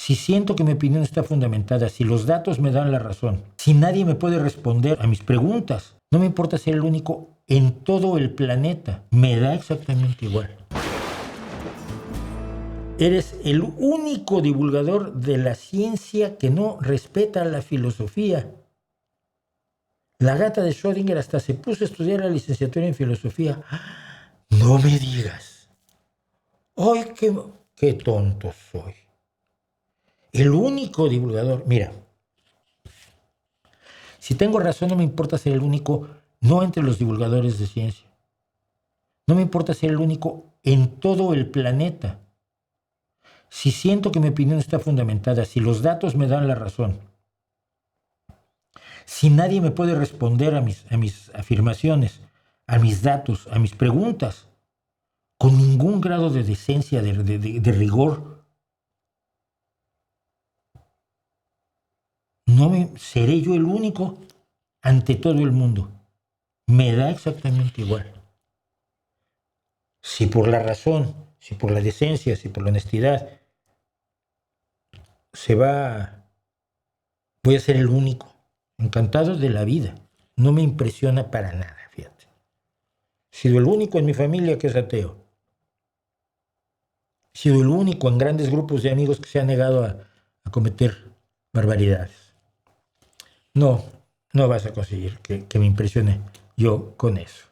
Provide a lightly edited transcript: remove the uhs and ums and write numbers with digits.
si siento que mi opinión está fundamentada, si los datos me dan la razón, si nadie me puede responder a mis preguntas, no me importa ser el único en todo el planeta, me da exactamente igual. Eres el único divulgador de la ciencia que no respeta la filosofía. La gata de Schrödinger hasta se puso a estudiar la licenciatura en filosofía. No me digas. ¡Ay, qué tonto soy! El único divulgador. Mira, si tengo razón, no me importa ser el único, no entre los divulgadores de ciencia. No me importa ser el único en todo el planeta. Si siento que mi opinión está fundamentada, si los datos me dan la razón, si nadie me puede responder a mis afirmaciones, a mis datos, a mis preguntas, con ningún grado de decencia, de rigor, seré yo el único ante todo el mundo. Me da exactamente igual. Si por la razón, si por la decencia, si por la honestidad, voy a ser el único. Encantado de la vida. No me impresiona para nada, fíjate. He sido el único en mi familia que es ateo. He sido el único en grandes grupos de amigos que se ha negado a cometer barbaridades. No vas a conseguir que me impresione yo con eso.